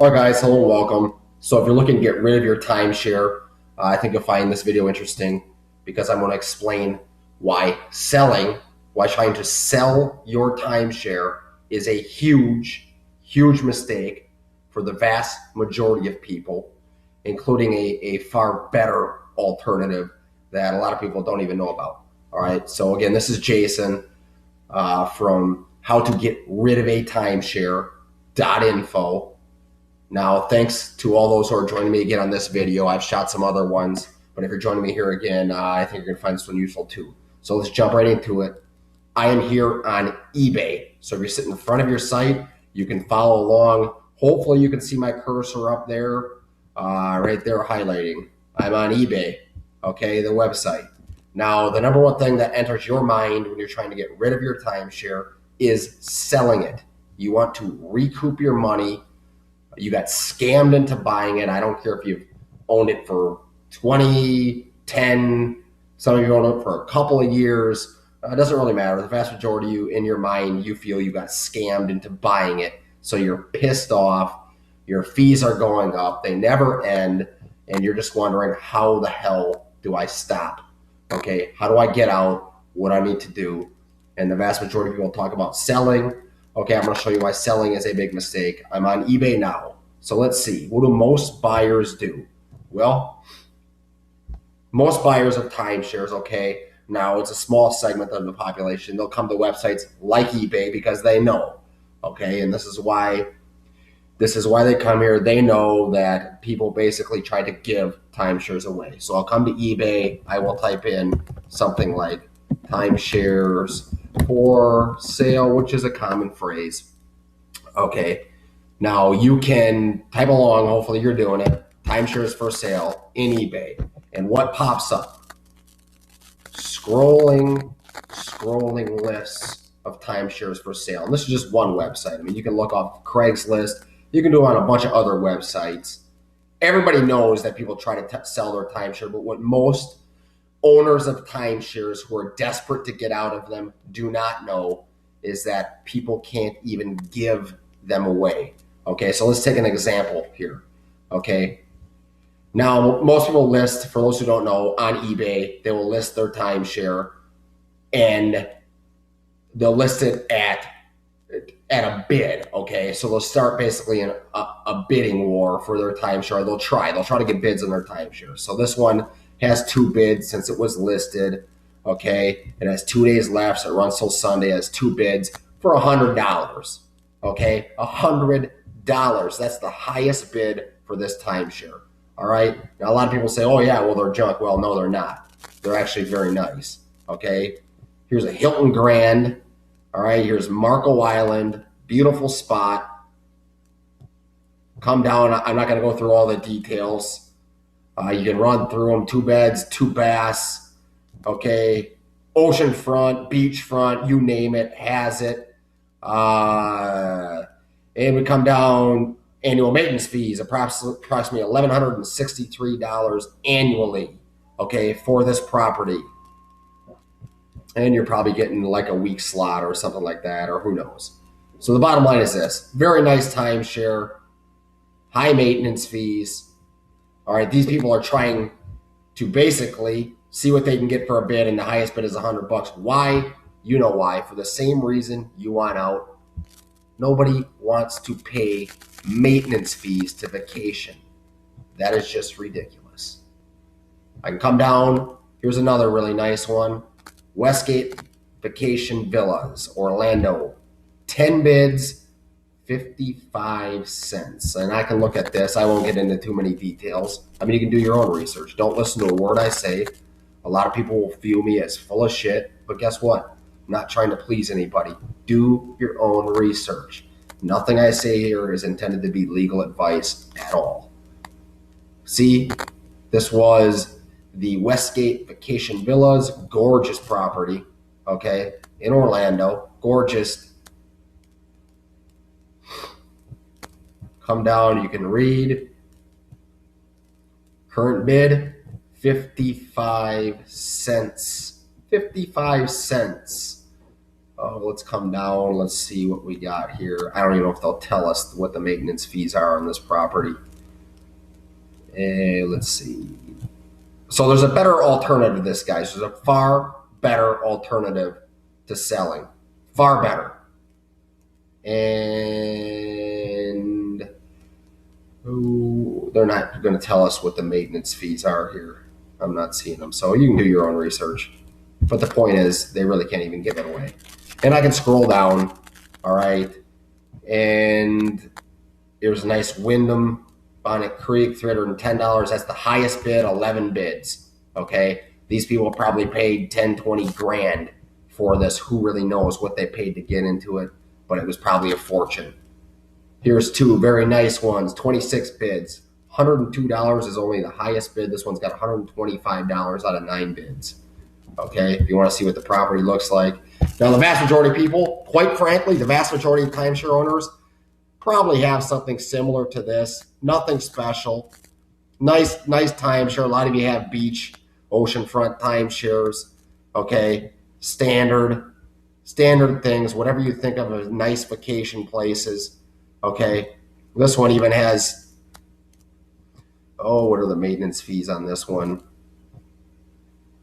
All right, guys, hello and welcome. So if you're looking to get rid of your timeshare, I think you'll find this video interesting because I'm going to explain why trying to sell your timeshare is a huge, huge mistake for the vast majority of people, including a far better alternative that a lot of people don't even know about. All right, so again, this is Jason from how to get rid of a timeshare.info. Now, thanks to all those who are joining me again on this video. I've shot some other ones, but if you're joining me here again, I think you're going to find this one useful too. So let's jump right into it. I am here on eBay. So if you're sitting in front of your site, you can follow along. Hopefully you can see my cursor up there, right there highlighting. I'm on eBay, okay, the website. Now, the number one thing that enters your mind when you're trying to get rid of your timeshare is selling it. You want to recoup your money. You got scammed into buying it. I don't care if you've owned it for 20, 10, some of you owned it for a couple of years. It doesn't really matter. The vast majority of you, in your mind, you feel you got scammed into buying it. So you're pissed off. Your fees are going up. They never end. And you're just wondering, how the hell do I stop? Okay, how do I get out? What do I need to do? And the vast majority of people talk about selling. Okay, I'm going to show you why selling is a big mistake. I'm on eBay now. So let's see. What do most buyers do? Well, most buyers of timeshares, okay, now it's a small segment of the population. They'll come to websites like eBay because they know, okay, and this is why they come here. They know that people basically try to give timeshares away. So I'll come to eBay. I will type in something like timeshares for sale, which is a common phrase. Okay. Now you can type along. Hopefully you're doing it. Timeshares for sale in eBay. And what pops up? Scrolling lists of timeshares for sale. And this is just one website. I mean, you can look off Craigslist. You can do it on a bunch of other websites. Everybody knows that people try to sell their timeshare, but what most owners of timeshares who are desperate to get out of them do not know is that people can't even give them away. Okay, so let's take an example here. Okay, now most people list, for those who don't know, on eBay, they will list their timeshare and they'll list it at a bid. Okay, so they'll start basically a bidding war for their timeshare. They'll try to get bids on their timeshare. So this one has 2 bids since it was listed. Okay, it has 2 days left, so it runs till Sunday. It has 2 bids for $100. Okay, $100. That's the highest bid for this timeshare. All right, now a lot of people say, oh yeah, well they're junk. Well, no, they're not. They're actually very nice. Okay, here's a Hilton Grand. All right, here's Marco Island, beautiful spot. Come down. I'm not going to go through all the details. You can run through them. 2 beds, 2 baths. Okay, oceanfront, beachfront, you name it, has it. And we come down. Annual maintenance fees, approximately $1,163 annually. Okay, for this property. And you're probably getting like a week slot or something like that, or who knows. So the bottom line is this: very nice timeshare, high maintenance fees. All right, these people are trying to basically see what they can get for a bid, and the highest bid is $100. Why? You know why. For the same reason you want out. Nobody wants to pay maintenance fees to vacation. That is just ridiculous. I can come down. Here's another really nice one. Westgate Vacation Villas, Orlando. 10 bids, 55 cents. And I can look at this. I won't get into too many details. I mean, you can do your own research. Don't listen to a word I say. A lot of people will view me as full of shit. But guess what? I'm not trying to please anybody. Do your own research. Nothing I say here is intended to be legal advice at all. See, this was the Westgate Vacation Villas, gorgeous property, okay, in Orlando, gorgeous. Come down, you can read. Current bid, 55 cents. 55 cents. Let's come down. Let's see what we got here. I don't even know if they'll tell us what the maintenance fees are on this property. Let's see. So there's a better alternative to this, guys. There's a far better alternative to selling. Far better. And they're not going to tell us what the maintenance fees are here. I'm not seeing them. So you can do your own research. But the point is, they really can't even give it away. And I can scroll down, all right, and there's a nice Wyndham Bonnet Creek, $310. That's the highest bid, 11 bids, okay? These people probably paid 10, 20 grand for this. Who really knows what they paid to get into it, but it was probably a fortune. Here's two very nice ones, 26 bids. $102 is only the highest bid. This one's got $125 out of 9 bids. Okay, if you want to see what the property looks like. Now, the vast majority of people, quite frankly, the vast majority of timeshare owners probably have something similar to this. Nothing special. Nice timeshare. A lot of you have beach, oceanfront timeshares. Okay, standard things, whatever you think of as nice vacation places. Okay, this one even has, what are the maintenance fees on this one?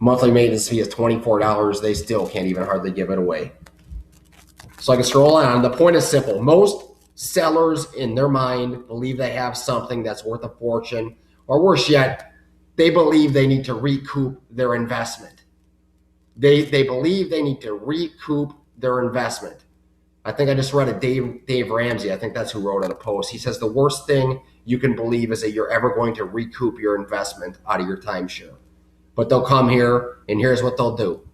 Monthly maintenance fee is $24. They still can't even hardly give it away. So I can scroll on. The point is simple. Most sellers in their mind believe they have something that's worth a fortune, or worse yet, they believe they need to recoup their investment. They believe they need to recoup their investment. I think I just read a Dave Ramsey. I think that's who wrote on a post. He says the worst thing you can believe is that you're ever going to recoup your investment out of your timeshare. But they'll come here, and here's what they'll do.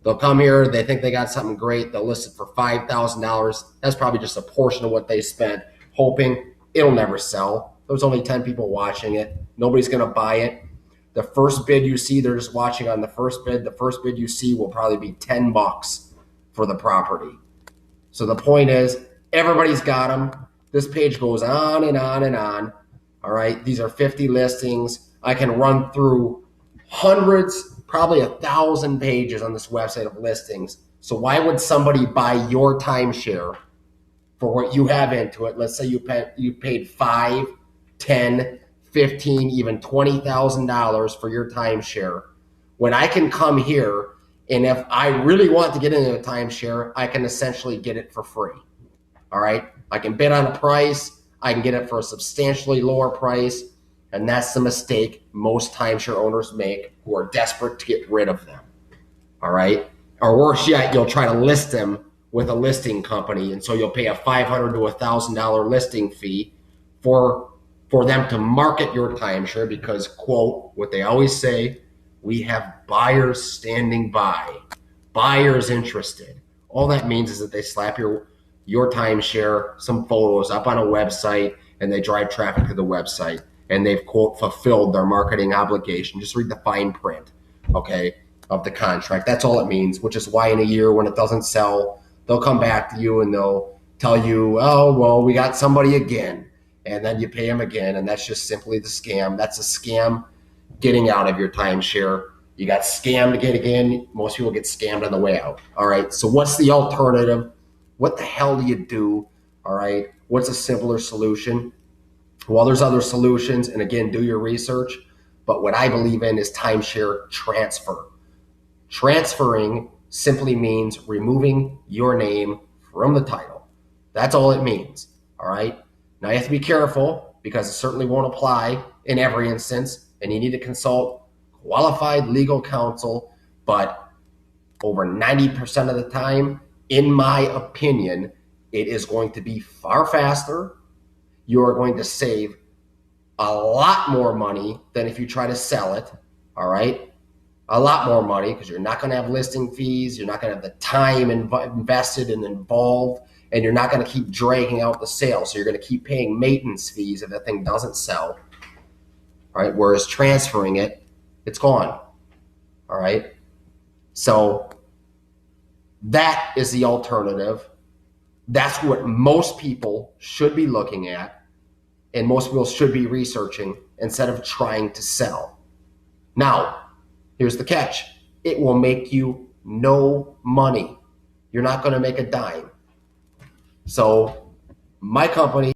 They'll come here, they think they got something great, they'll list it for $5,000. That's probably just a portion of what they spent, hoping it'll never sell. There's only 10 people watching it. Nobody's going to buy it. The first bid you see, they're just watching on the first bid. The first bid you see will probably be $10 for the property. So the point is, everybody's got them. This page goes on and on and on. All right, these are 50 listings. I can run through hundreds, probably 1,000 pages on this website of listings. So why would somebody buy your timeshare for what you have into it? Let's say you paid $5, $10, $15, even $20,000 for your timeshare. When I can come here, and if I really want to get into a timeshare, I can essentially get it for free. All right, I can bid on a price. I can get it for a substantially lower price. And that's the mistake most timeshare owners make, who are desperate to get rid of them. All right? Or worse yet, you'll try to list them with a listing company. And so you'll pay a $500 to $1,000 listing fee for them to market your timeshare because, quote, what they always say, we have buyers standing by, buyers interested. All that means is that they slap your timeshare, some photos up on a website, and they drive traffic to the website. And they've, quote, fulfilled their marketing obligation. Just read the fine print, okay, of the contract. That's all it means, which is why in a year when it doesn't sell, they'll come back to you and they'll tell you, oh, well, we got somebody again. And then you pay them again, and that's just simply the scam. That's a scam getting out of your timeshare. You got scammed again. Most people get scammed on the way out, all right? So what's the alternative? What the hell do you do, all right? What's a simpler solution? Well, there's other solutions, and again, do your research. But what I believe in is timeshare transfer. Transferring simply means removing your name from the title. That's all it means, all right? Now, you have to be careful because it certainly won't apply in every instance, and you need to consult qualified legal counsel. But over 90% of the time, in my opinion, it is going to be far faster. You are going to save a lot more money than if you try to sell it, all right? A lot more money because you're not going to have listing fees. You're not going to have the time invested and involved, and you're not going to keep dragging out the sale. So you're going to keep paying maintenance fees if the thing doesn't sell, all right? Whereas transferring it, it's gone, all right? So that is the alternative. That's what most people should be looking at, and most people should be researching instead of trying to sell. Now, here's the catch. It will make you no money. you're not going to make a dime. So my company